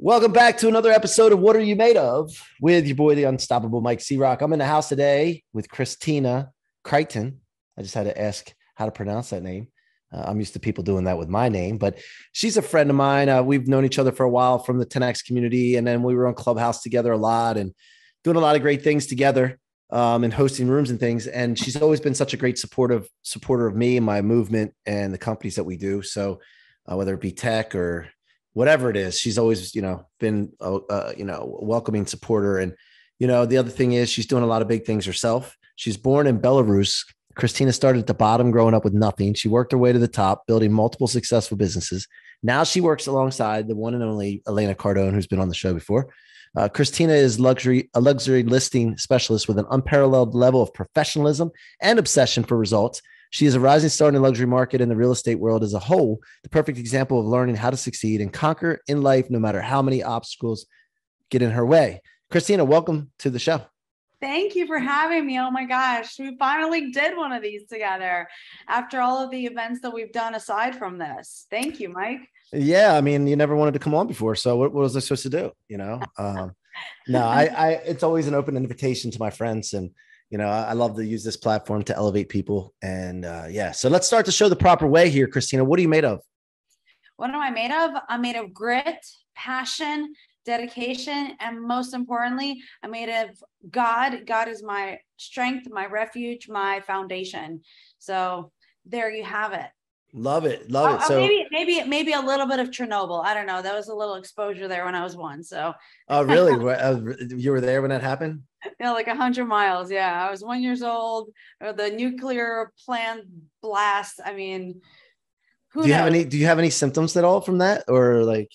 Welcome back to another episode of What Are You Made Of with your boy, the unstoppable Mike C-Roc. I'm in the house today with Kristina Krykhtin. I just had to ask how to pronounce that name. I'm used to people doing that with my name, but she's a friend of mine. We've known each other for a while from the 10X community, and then we were on Clubhouse together a lot and doing a lot of great things together and hosting rooms and things. And she's always been such a great supporter of me and my movement and the companies that we do. So whether it be tech or whatever it is, she's always, been, a welcoming supporter. And, the other thing is she's doing a lot of big things herself. She's born in Belarus. Kristina started at the bottom, growing up with nothing. She worked her way to the top, building multiple successful businesses. Now she works alongside the one and only Elena Cardone, who's been on the show before. Kristina is a luxury listing specialist with an unparalleled level of professionalism and obsession for results. She is a rising star in the luxury market and the real estate world as a whole, the perfect example of learning how to succeed and conquer in life, no matter how many obstacles get in her way. Kristina, welcome to the show. Thank you for having me. Oh my gosh, we finally did one of these together after all of the events that we've done aside from this. Thank you, Mike. Yeah, I mean, you never wanted to come on before, so what was I supposed to do? No, I it's always an open invitation to my friends, and I love to use this platform to elevate people. And so let's start the show the proper way here, Kristina. What are you made of? What am I made of? I'm made of grit, passion, dedication, and most importantly, I'm made of God. God is my strength, my refuge, my foundation. So there you have it. Love it. Love it. So maybe a little bit of Chernobyl. I don't know. That was a little exposure there when I was one. So. Oh, really? You were there when that happened? Yeah, like 100 miles. Yeah, I was 1 year old. The nuclear plant blast. I mean, do you have any symptoms at all from that, or like?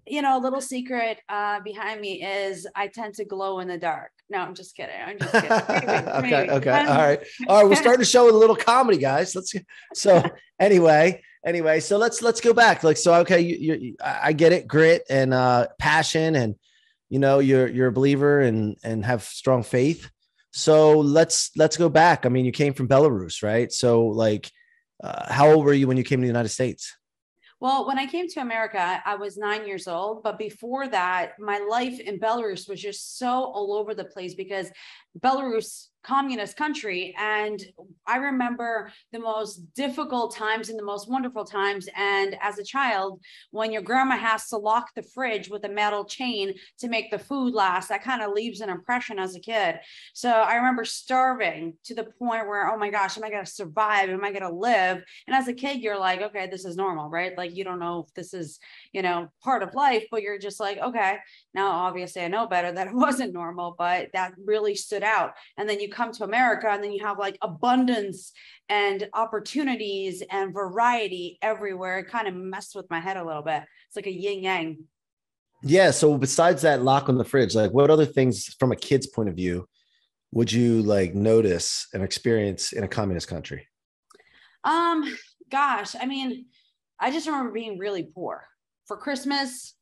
A little secret behind me is I tend to glow in the dark. No, I'm just kidding. Maybe. Okay. All right. We'll start the show with a little comedy, guys. Anyway, so let's go back. Okay, I get it, grit and passion, and you're a believer and have strong faith. So let's go back. I mean, you came from Belarus, right? So how old were you when you came to the United States? Well, when I came to America, I was 9 years old. But before that, my life in Belarus was just so all over the place because Belarus, communist country. And I remember the most difficult times and the most wonderful times. And as a child, when your grandma has to lock the fridge with a metal chain to make the food last, that kind of leaves an impression as a kid. So I remember starving to the point where, oh my gosh, am I going to survive? Am I going to live? And as a kid, you're like, okay, this is normal, right? Like, you don't know if this is, part of life, but you're just like, okay, now obviously I know better that it wasn't normal, but that really stood out. And then you come to America and then you have like abundance and opportunities and variety everywhere. It kind of messed with my head a little bit. It's like a yin yang. Yeah. So besides that lock on the fridge, what other things from a kid's point of view would you notice and experience in a communist country? Gosh, I mean, I just remember being really poor. For Christmas,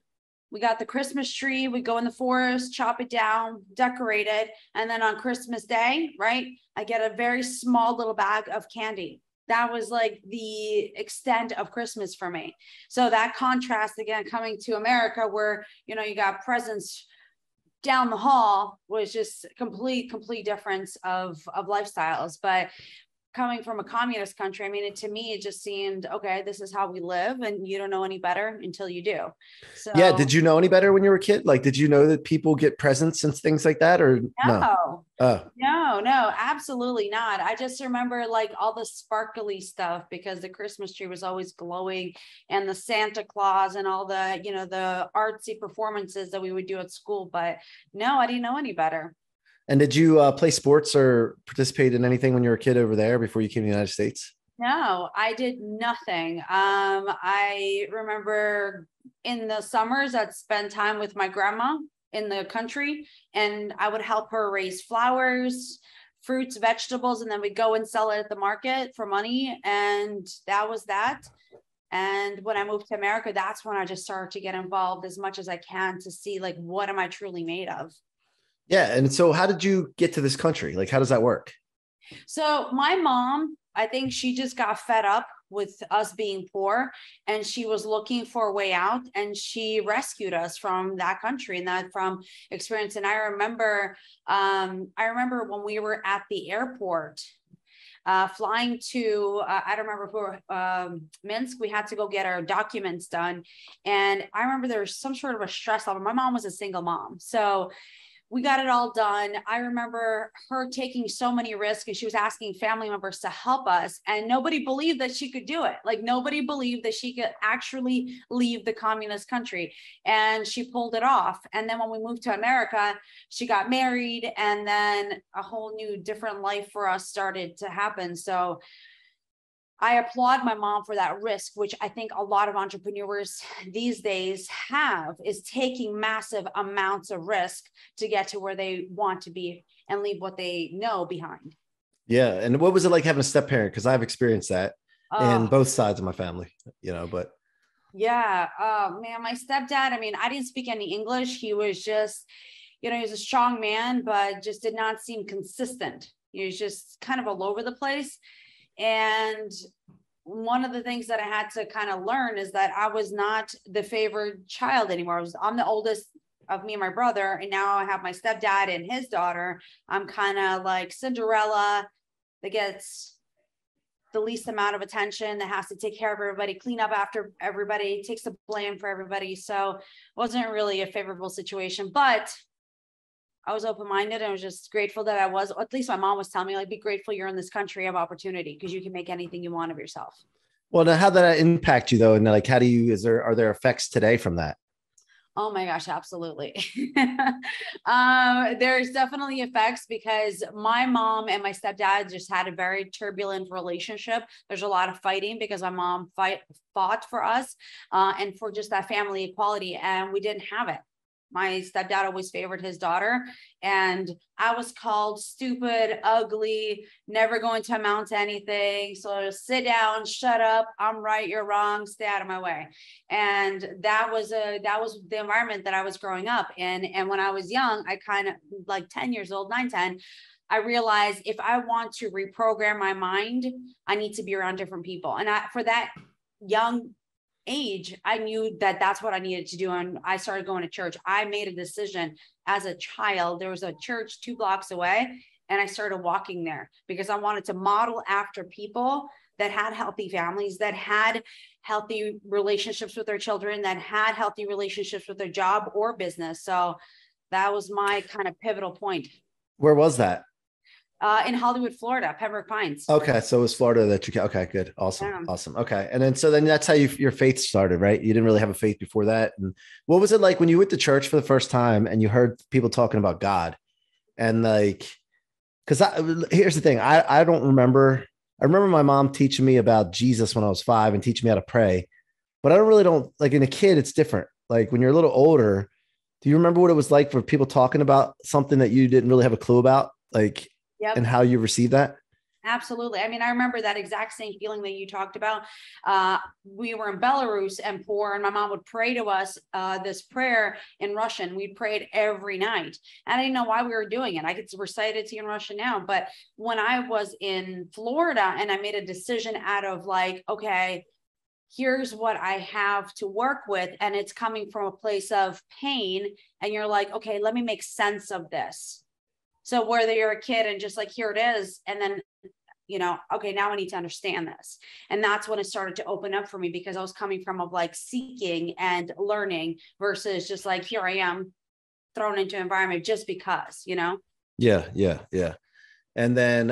we got the Christmas tree. We go in the forest, chop it down, decorate it. And then on Christmas Day, right, I get a very small little bag of candy. That was like the extent of Christmas for me. So that contrast, again, coming to America where, you got presents down the hall was just complete difference of lifestyles. But coming from a communist country, I mean, to me, it just seemed, okay, this is how we live and you don't know any better until you do. So yeah. Did you know any better when you were a kid? Did you know that people get presents and things like that, or no? No, absolutely not. I just remember all the sparkly stuff because the Christmas tree was always glowing and the Santa Claus and all the, the artsy performances that we would do at school. But no, I didn't know any better. And did you play sports or participate in anything when you were a kid over there before you came to the United States? No, I did nothing. I remember in the summers I'd spend time with my grandma in the country and I would help her raise flowers, fruits, vegetables, and then we'd go and sell it at the market for money. And that was that. And when I moved to America, that's when I just started to get involved as much as I can to see what am I truly made of? Yeah. And so how did you get to this country? How does that work? So my mom, I think she just got fed up with us being poor, and she was looking for a way out, and she rescued us from that country and that from experience. And I remember when we were at the airport, flying to, I don't remember who, Minsk, we had to go get our documents done. And I remember there was some sort of a stress level. My mom was a single mom. So we got it all done. I remember her taking so many risks, and she was asking family members to help us, and nobody believed that she could do it. Like, nobody believed that she could actually leave the communist country, and she pulled it off. And then when we moved to America, she got married, and then a whole new different life for us started to happen. So I applaud my mom for that risk, which I think a lot of entrepreneurs these days have, is taking massive amounts of risk to get to where they want to be and leave what they know behind. Yeah. And what was it like having a step parent? Because I've experienced that in both sides of my family, but. Yeah. Man, my stepdad, I mean, I didn't speak any English. He was just, he was a strong man, but just did not seem consistent. He was just kind of all over the place. And one of the things that I had to kind of learn is that I was not the favored child anymore. I'm the oldest of me and my brother, and now I have my stepdad and his daughter. I'm kind of like Cinderella that gets the least amount of attention, that has to take care of everybody, clean up after everybody, takes the blame for everybody. So it wasn't really a favorable situation, but I was open-minded, and I was just grateful that I was, at least my mom was telling me, like, be grateful you're in this country of opportunity, because you can make anything you want of yourself. Well, now how did that impact you though? And like, are there effects today from that? Oh my gosh, absolutely. There's definitely effects, because my mom and my stepdad just had a very turbulent relationship. There's a lot of fighting because my mom fought for us and for just that family equality, and we didn't have it. My stepdad always favored his daughter, and I was called stupid, ugly, never going to amount to anything. So just sit down, shut up. I'm right, you're wrong. Stay out of my way. And that was the environment that I was growing up in. And when I was young, I kind of, like 10 years old, 9, 10, I realized if I want to reprogram my mind, I need to be around different people. And for that young age, I knew that that's what I needed to do. And I started going to church. I made a decision as a child. There was a church 2 blocks away, and I started walking there because I wanted to model after people that had healthy families, that had healthy relationships with their children, that had healthy relationships with their job or business. So that was my kind of pivotal point. Where was that? In Hollywood, Florida, Pembroke Pines. Okay. So it was Florida that you, okay, good. Awesome. Yeah. Awesome. Okay. And then that's how your faith started, right? You didn't really have a faith before that. And what was it like when you went to church for the first time and you heard people talking about God? And like, because here's the thing, I don't remember. I remember my mom teaching me about Jesus when I was 5 and teaching me how to pray, but I don't like, in a kid, it's different. Like when you're a little older, do you remember what it was like for people talking about something that you didn't really have a clue about? Like, yep. And how you received that? Absolutely. I mean, I remember that exact same feeling that you talked about. We were in Belarus and poor, and my mom would pray to us this prayer in Russian. We prayed every night. And I didn't know why we were doing it. I could recite it to you in Russian now. But when I was in Florida and I made a decision out of like, okay, here's what I have to work with, and it's coming from a place of pain. And you're like, okay, let me make sense of this. So whether you're a kid and just like, here it is, and then, okay, now I need to understand this. And that's when it started to open up for me, because I was coming from like seeking and learning versus just like, here I am thrown into an environment just because, Yeah. And then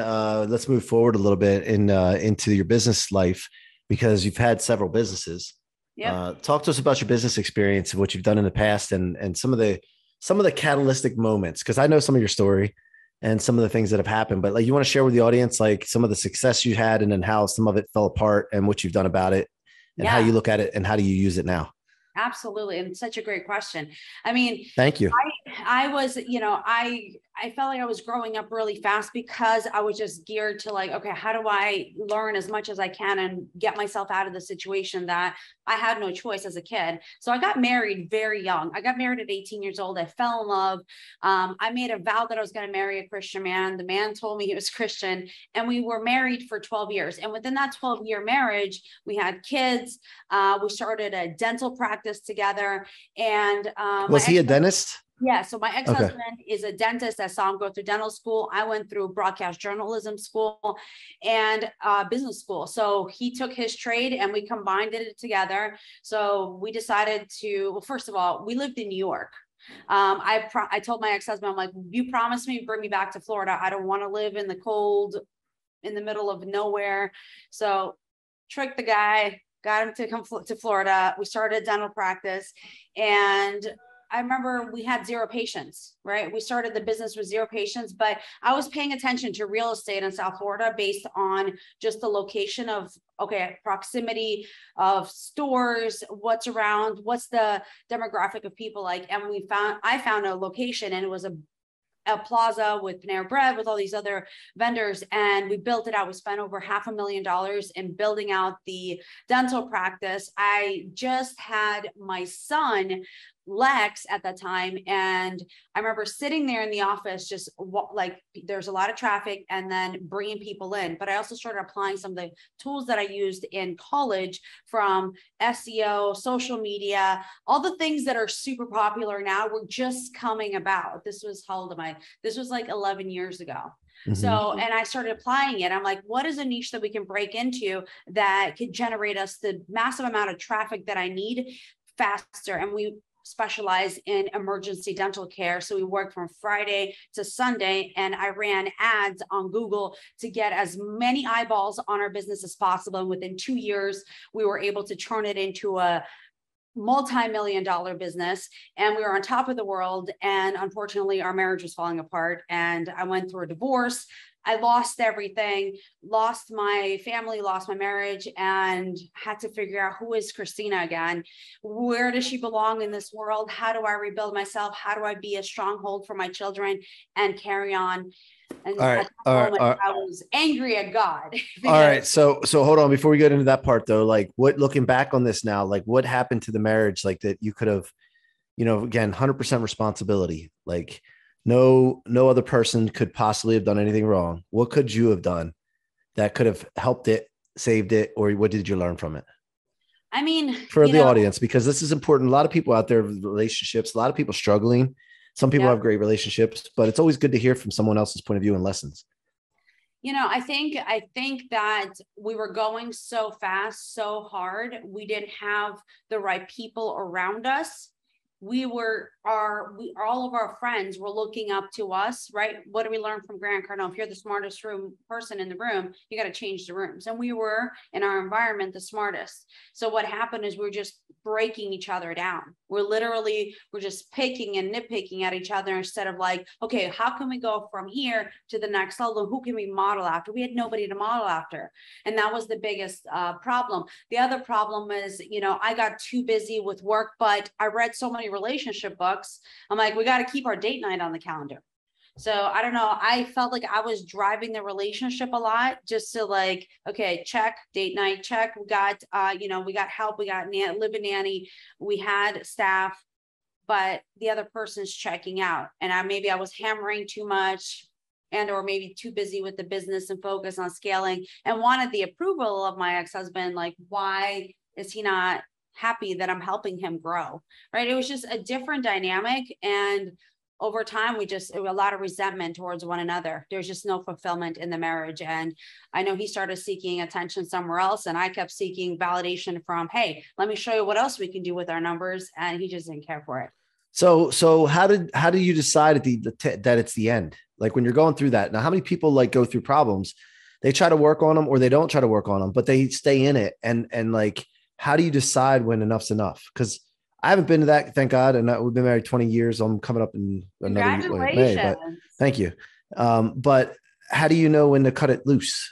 let's move forward a little bit into your business life, because you've had several businesses. Yeah. Talk to us about your business experience and what you've done in the past, and some of the catalytic moments, because I know some of your story and some of the things that have happened, but like, you want to share with the audience, like some of the success you had and then how some of it fell apart and what you've done about it and how you look at it and how do you use it now? Absolutely. And such a great question. I mean, thank you. I was, I felt like I was growing up really fast because I was just geared to like, okay, how do I learn as much as I can and get myself out of the situation that I had no choice as a kid. So I got married very young. I got married at 18 years old. I fell in love. I made a vow that I was going to marry a Christian man. The man told me he was Christian, and we were married for 12 years. And within that 12-year marriage, we had kids. We started a dental practice together. And was he a dentist? Yeah. So my ex-husband is a dentist. I saw him go through dental school. I went through broadcast journalism school and business school. So he took his trade and we combined it together. So we decided to, well, first of all, we lived in New York. I told my ex-husband, I'm like, you promised me, bring me back to Florida. I don't want to live in the cold, in the middle of nowhere. So tricked the guy, got him to come to Florida. We started a dental practice, and I remember we had 0 patients, right? We started the business with 0 patients, but I was paying attention to real estate in South Florida based on just the location of, proximity of stores, what's around, what's the demographic of people like. And I found a location, and it was a plaza with Panera Bread, with all these other vendors. And we built it out. We spent over $500,000 in building out the dental practice. I just had my son, Lex, at that time. And I remember sitting there in the office, just like there's a lot of traffic, and then bringing people in. But I also started applying some of the tools that I used in college, from SEO, social media, all the things that are super popular now were just coming about. This was, how old am I? This was like 11 years ago. Mm-hmm. So, and I started applying it. I'm like, what is a niche that we can break into that could generate us the massive amount of traffic that I need faster? And we specialize in emergency dental care. So we worked from Friday to Sunday, and I ran ads on Google to get as many eyeballs on our business as possible. And within 2 years, we were able to turn it into a multi-million-dollar business, and we were on top of the world. And unfortunately, our marriage was falling apart, and I went through a divorce. I lost everything, lost my family, lost my marriage, and had to figure out, who is Kristina again? Where does she belong in this world? How do I rebuild myself? How do I be a stronghold for my children and carry on? And at that moment, I was angry at God. All right. So hold on, before we get into that part though, like, what, looking back on this now, like, what happened to the marriage? Like, that you could have, again, 100% responsibility. Like, no other person could possibly have done anything wrong. What could you have done that could have helped it, saved it, or what did you learn from it? I mean, for the audience, because this is important. A lot of people out there with relationships, a lot of people struggling. Some people have great relationships, but it's always good to hear from someone else's point of view and lessons. I think that we were going so fast, so hard. We didn't have the right people around us. All of our friends were looking up to us, right? What do we learn from Grant Cardone? If you're the smartest person in the room, you got to change the rooms. And we were, in our environment, the smartest. So what happened is we're just breaking each other down. We're just picking and nitpicking at each other, instead of like, okay, how can we go from here to the next level? Who can we model after? We had nobody to model after. And that was the biggest problem. The other problem is, I got too busy with work, but I read so many relationship books. I'm like, we got to keep our date night on the calendar. So I don't know. I felt like I was driving the relationship a lot, just to like, okay, check date night, check. We got, we got help. We got live-in nanny. We had staff, but the other person's checking out. And I was hammering too much, or maybe too busy with the business and focus on scaling, and wanted the approval of my ex-husband. Like, why is he not happy that I'm helping him grow? Right. It was just a different dynamic. And over time, a lot of resentment towards one another. There's just no fulfillment in the marriage. And I know he started seeking attention somewhere else, and I kept seeking validation from, hey, let me show you what else we can do with our numbers. And he just didn't care for it. So how do you decide that it's the end? Like, when you're going through that now, how many people like go through problems? They try to work on them, or they don't try to work on them, but they stay in it. And like, how do you decide when enough's enough? Because I haven't been to that, thank God. And we've been married 20 years. I'm coming up in another May, but thank you. But how do you know when to cut it loose?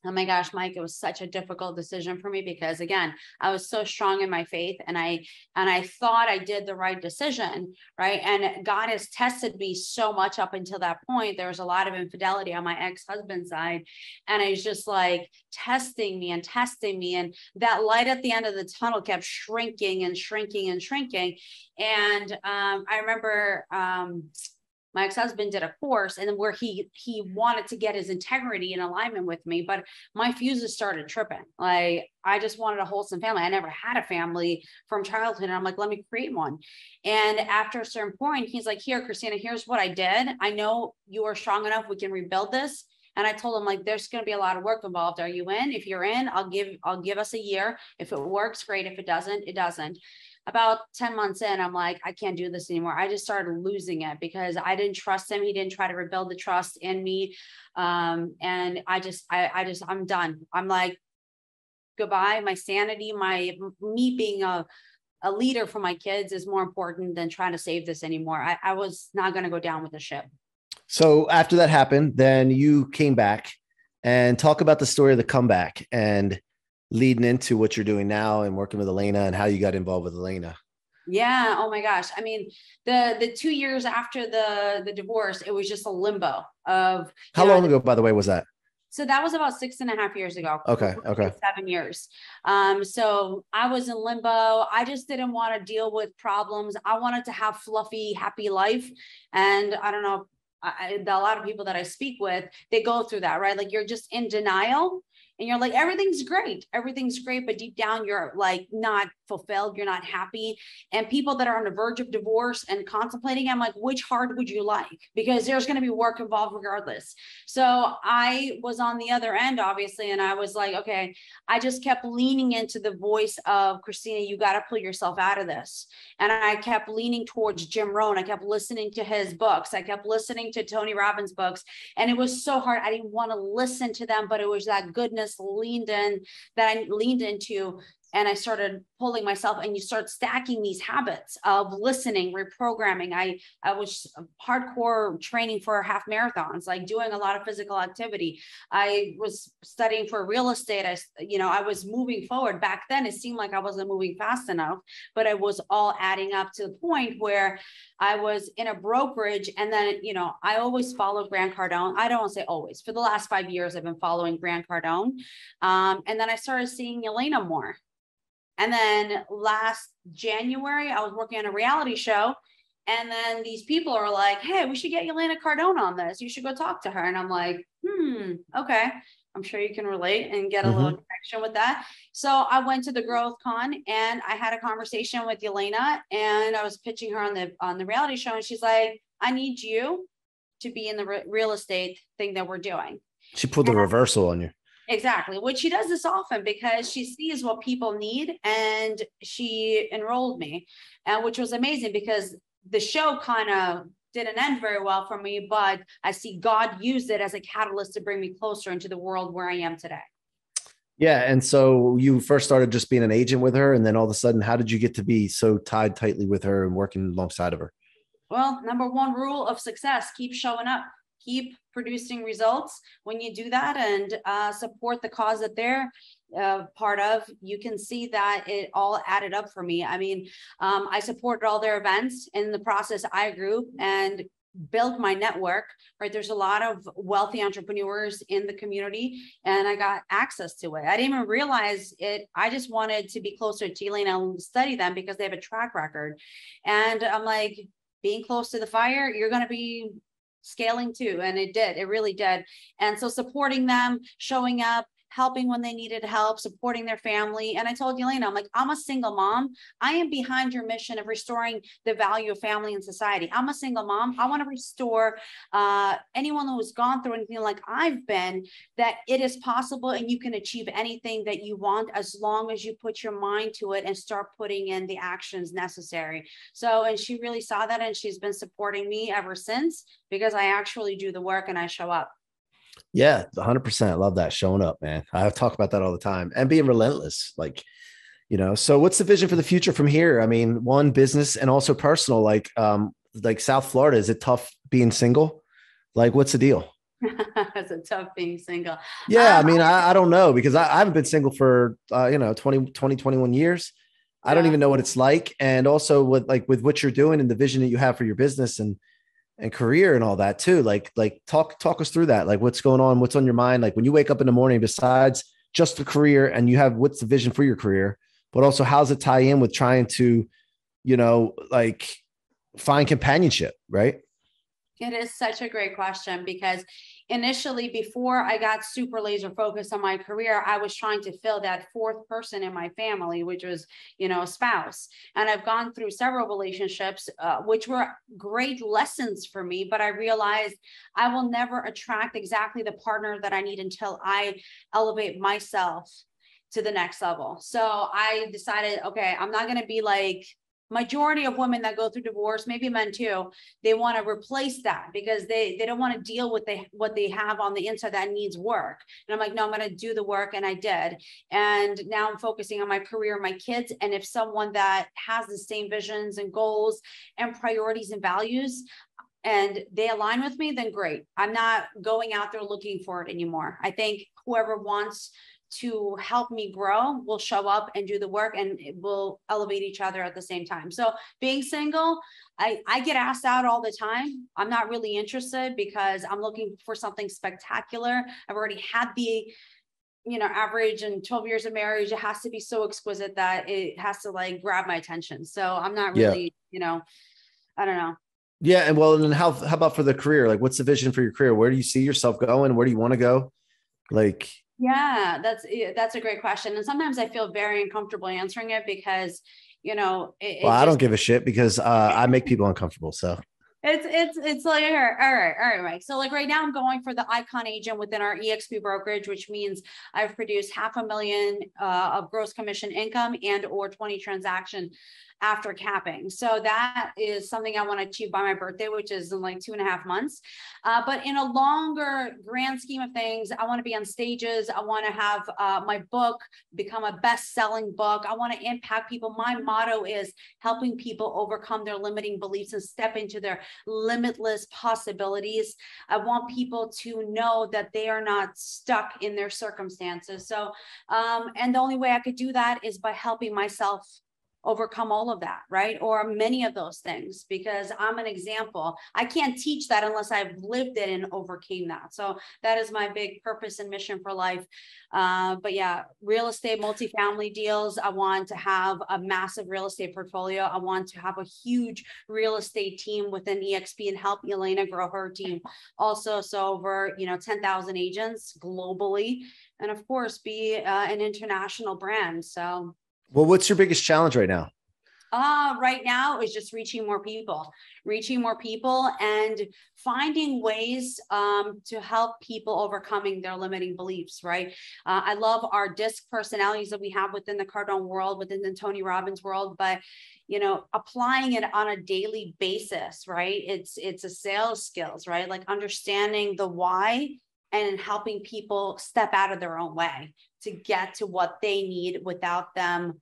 Oh my gosh, Mike, it was such a difficult decision for me because again, I was so strong in my faith and I thought I did the right decision, right? And God has tested me so much up until that point. There was a lot of infidelity on my ex-husband's side. And I was just like testing me. And that light at the end of the tunnel kept shrinking and shrinking and shrinking. And I remember my ex-husband did a course and where he wanted to get his integrity in alignment with me, but my fuses started tripping. Like I just wanted a wholesome family. I never had a family from childhood. And I'm like, let me create one. And after a certain point, he's like, here, Kristina, here's what I did. I know you are strong enough. We can rebuild this. And I told him like, there's going to be a lot of work involved. Are you in? If you're in, I'll give us a year. If it works, great. If it doesn't, it doesn't. About 10 months in, I'm like, I can't do this anymore. I just started losing it because I didn't trust him. He didn't try to rebuild the trust in me. And I'm done. I'm like, goodbye. My sanity, me being a leader for my kids is more important than trying to save this anymore. I was not going to go down with the ship. So after that happened, then you came back and talk about the story of the comeback and leading into what you're doing now and working with Elena and how you got involved with Elena. Yeah. Oh my gosh. I mean, the 2 years after the divorce, it was just a limbo of how long ago, by the way, was that? So that was about 6.5 years ago. Okay. 7 years. So I was in limbo. I just didn't want to deal with problems. I wanted to have fluffy, happy life. And I don't know, a lot of people that I speak with, they go through that, right? Like you're just in denial. And you're like, everything's great, but deep down, you're like not fulfilled, you're not happy. And people that are on the verge of divorce and contemplating, I'm like, which heart would you like? Because there's going to be work involved regardless. So I was on the other end, obviously, and I was like, okay, I just kept leaning into the voice of Kristina, you got to pull yourself out of this. And I kept leaning towards Jim Rohn. I kept listening to his books. I kept listening to Tony Robbins' books. And it was so hard. I didn't want to listen to them, but it was that goodness I leaned into, and I started pulling myself, and you start stacking these habits of listening, reprogramming. I was hardcore training for half marathons, like doing a lot of physical activity. I was studying for real estate. I was moving forward. Back then, it seemed like I wasn't moving fast enough, but it was all adding up to the point where I was in a brokerage. And then, I always followed Grant Cardone. I don't want to say always. For the last 5 years, I've been following Grant Cardone. And then I started seeing Elena more. And then last January, I was working on a reality show. And then these people are like, hey, we should get Elena Cardone on this. You should go talk to her. And I'm like, okay. I'm sure you can relate and get a little connection with that. So I went to the Growth Con and I had a conversation with Elena, and I was pitching her on the reality show. And she's like, I need you to be in the real estate thing that we're doing. She pulled the reversal on you. Exactly. Which she does this often because she sees what people need, and she enrolled me, which was amazing because the show kind of didn't end very well for me, but I see God used it as a catalyst to bring me closer into the world where I am today. Yeah. And so you first started just being an agent with her, and then all of a sudden, how did you get to be so tied tightly with her and working alongside of her? Well, number one rule of success, keep showing up. Keep producing results. When you do that and support the cause that they're part of, you can see that it all added up for me. I mean, I supported all their events. In the process, I grew and built my network, right? There's a lot of wealthy entrepreneurs in the community, and I got access to it. I didn't even realize it. I just wanted to be closer to Elena and study them because they have a track record. And I'm like, being close to the fire, you're going to be scaling too. And it really did. And so supporting them, showing up, helping when they needed help, supporting their family. And I told Elena, I'm like, I'm a single mom. I am behind your mission of restoring the value of family in society. I'm a single mom. I want to restore anyone who has gone through anything like I've been, that it is possible and you can achieve anything that you want as long as you put your mind to it and start putting in the actions necessary. So, and she really saw that, and she's been supporting me ever since because I actually do the work and I show up. Yeah, 100%. I love that, showing up, man. I talk about that all the time, and being relentless. So what's the vision for the future from here? I mean, one, business and also personal, like South Florida, is it tough being single? Like, what's the deal? It's a tough being single. Yeah. I mean, I don't know because I haven't been single for, 21 years. I don't Yeah. even know what it's like. And also with what you're doing and the vision that you have for your business and career and all that too. Like talk us through that. Like what's going on, what's on your mind? Like when you wake up in the morning, besides just the career and you have, what's the vision for your career, but also how's it tie in with trying to, like find companionship, right? It is such a great question because initially, before I got super laser focused on my career, I was trying to fill that fourth person in my family, which was, a spouse. And I've gone through several relationships, which were great lessons for me. But I realized I will never attract exactly the partner that I need until I elevate myself to the next level. So I decided, okay, I'm not going to be like majority of women that go through divorce, maybe men too, they want to replace that because they don't want to deal with what they have on the inside that needs work. And I'm like, no, I'm going to do the work. And I did. And now I'm focusing on my career, my kids. And if someone that has the same visions and goals and priorities and values, and they align with me, then great. I'm not going out there looking for it anymore. I think whoever wants to help me grow will show up and do the work, and it will elevate each other at the same time. So being single, I get asked out all the time. I'm not really interested because I'm looking for something spectacular. I've already had the average and 12 years of marriage. It has to be so exquisite that it has to like grab my attention. So I'm not really, I don't know. Yeah. And well, and then how about for the career? Like what's the vision for your career? Where do you see yourself going? Where do you want to go? Like, yeah, that's a great question. And sometimes I feel very uncomfortable answering it because, I don't give a shit because I make people uncomfortable. So it's like, all right, Mike. So like right now I'm going for the icon agent within our EXP brokerage, which means I've produced $500,000 of gross commission income and or 20 transaction after capping. So that is something I want to achieve by my birthday, which is in like 2.5 months. But in a longer grand scheme of things, I want to be on stages. I want to have my book become a best-selling book. I want to impact people. My motto is helping people overcome their limiting beliefs and step into their limitless possibilities. I want people to know that they are not stuck in their circumstances. So, and the only way I could do that is by helping myself overcome all of that, right? Or many of those things, because I'm an example. I can't teach that unless I've lived it and overcame that. So that is my big purpose and mission for life. But yeah, real estate, multifamily deals. I want to have a massive real estate portfolio. I want to have a huge real estate team within EXP and help Elena grow her team also. So over, 10,000 agents globally, and of course be an international brand. So well, what's your biggest challenge right now? Right now is just reaching more people and finding ways to help people overcoming their limiting beliefs, right? I love our DISC personalities that we have within the Cardone world, within the Tony Robbins world, but applying it on a daily basis, right? It's a sales skills, right? Like understanding the why and helping people step out of their own way to get to what they need without them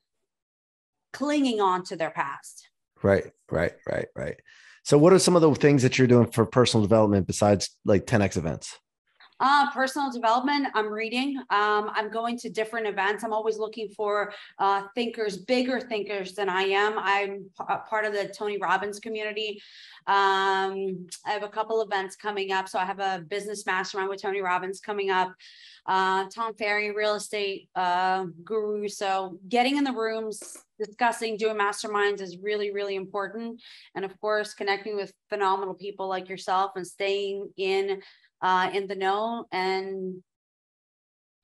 clinging on to their past. Right. So what are some of the things that you're doing for personal development besides like 10X events? Personal development, I'm reading. I'm going to different events. I'm always looking for thinkers, bigger thinkers than I am. I'm part of the Tony Robbins community. I have a couple events coming up. So I have a business mastermind with Tony Robbins coming up. Tom Ferry, real estate guru. So getting in the rooms, discussing, doing masterminds is really, really important. And of course, connecting with phenomenal people like yourself and staying in the know and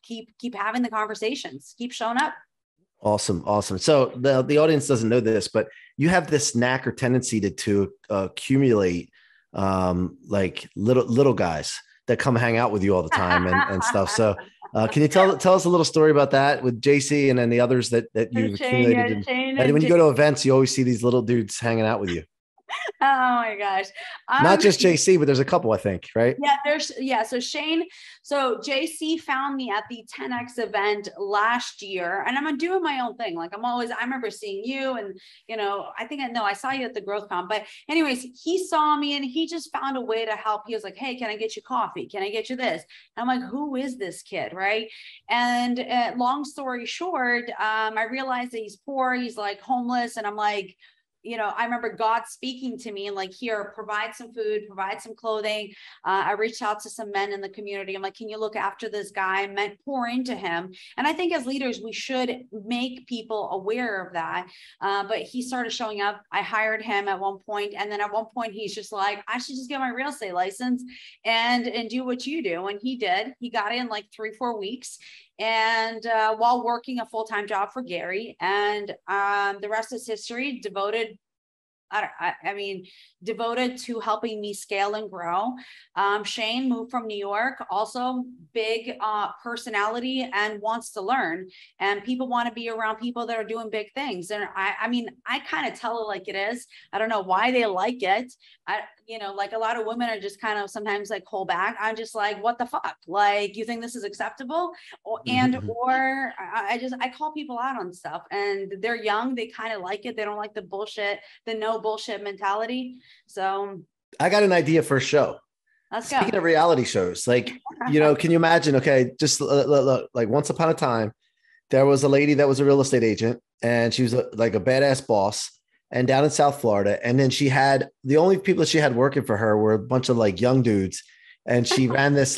keep having the conversations, keep showing up. Awesome. So the audience doesn't know this, but you have this knack or tendency to accumulate like little guys that come hang out with you all the time and stuff. So can you tell us a little story about that with JC and then the others that you've accumulated? And when you go to events, you always see these little dudes hanging out with you. my gosh. Not just JC, but there's a couple, I think, right? Yeah. So Shane, so JC found me at the 10X event last year, and I'm doing my own thing. Like I remember seeing you, and I saw you at the Growth Con. But anyways, he saw me and he just found a way to help. He was like, "Hey, can I get you coffee? Can I get you this?" And I'm like, "Who is this kid?" Right. And long story short, I realized that he's poor. He's like homeless, and I'm like, I remember God speaking to me and like, here, provide some food, provide some clothing. I reached out to some men in the community. I'm like, can you look after this guy? Men pour into him. And I think as leaders, we should make people aware of that. But he started showing up. I hired him at one point. And then at one point, he's just like, I should just get my real estate license and do what you do. And he did. He got in like 3-4 weeks. And while working a full-time job for Gary, and the rest is history. Devoted to helping me scale and grow. Shane moved from New York, also big personality and wants to learn. And people want to be around people that are doing big things. And I kind of tell it like it is. I don't know why they like it. Like a lot of women are just kind of sometimes like hold back. I'm just like, what the fuck? Like, you think this is acceptable? I call people out on stuff, and they're young. They kind of like it. They don't like the bullshit, the no bullshit mentality. So I got an idea for a show. Let's Speaking go. of reality shows, like, can you imagine? Okay, just look, like once upon a time, there was a lady that was a real estate agent, and she was like a badass boss, and down in South Florida. And then she had the only people that she had working for her were a bunch of like young dudes, and she ran this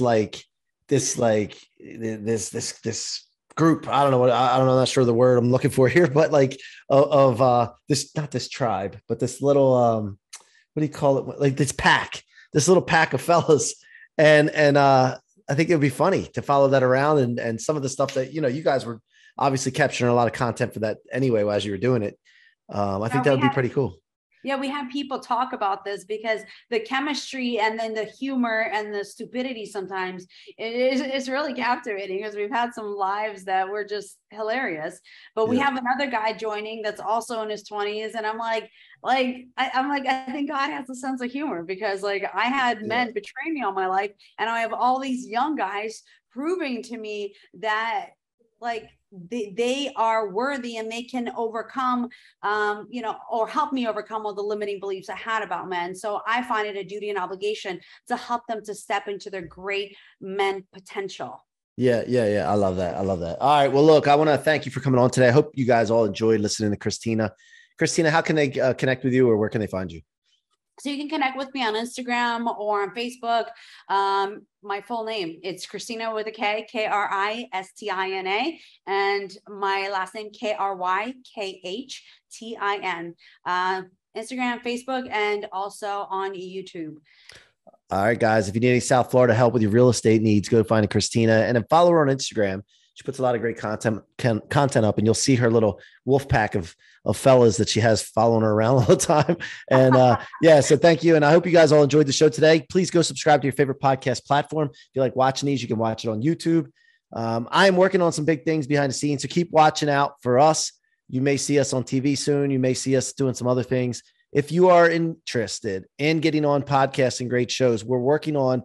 group. I don't know I'm not sure the word I'm looking for here, but like of this, not this tribe, but this little what do you call it? Like this little pack of fellas. And I think it would be funny to follow that around, and some of the stuff that, you guys were obviously capturing a lot of content for that anyway, as you were doing it. I think that would be pretty cool. Yeah, we have people talk about this because the chemistry and then the humor and the stupidity sometimes it's really captivating, because we've had some lives that were just hilarious. But we have another guy joining that's also in his 20s, and I'm like, I think God has a sense of humor, because like I had men betray me all my life, and I have all these young guys proving to me that like they are worthy and they can overcome, or help me overcome all the limiting beliefs I had about men. So I find it a duty and obligation to help them to step into their great men potential. Yeah. I love that. All right. Well, look, I want to thank you for coming on today. I hope you guys all enjoyed listening to Kristina. Kristina, how can they connect with you, or where can they find you? So you can connect with me on Instagram or on Facebook. My full name, it's Kristina with a K, Kristina, and my last name, Krykhtin. Instagram, Facebook, and also on YouTube. All right, guys, if you need any South Florida help with your real estate needs, go find Kristina, and then follow her on Instagram. She puts a lot of great content up, and you'll see her little wolf pack of fellas that she has following her around all the time. And so thank you. And I hope you guys all enjoyed the show today. Please go subscribe to your favorite podcast platform. If you like watching these, you can watch it on YouTube. I am working on some big things behind the scenes, so keep watching out for us. You may see us on TV soon. You may see us doing some other things. If you are interested in getting on podcasting great shows, we're working on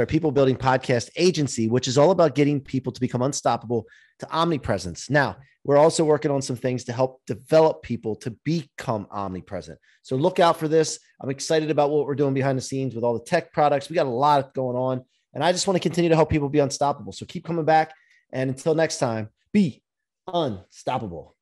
People Building Podcast Agency, which is all about getting people to become unstoppable to omnipresence. Now, we're also working on some things to help develop people to become omnipresent. So look out for this. I'm excited about what we're doing behind the scenes with all the tech products. We got a lot going on, and I just want to continue to help people be unstoppable. So keep coming back. And until next time, be unstoppable.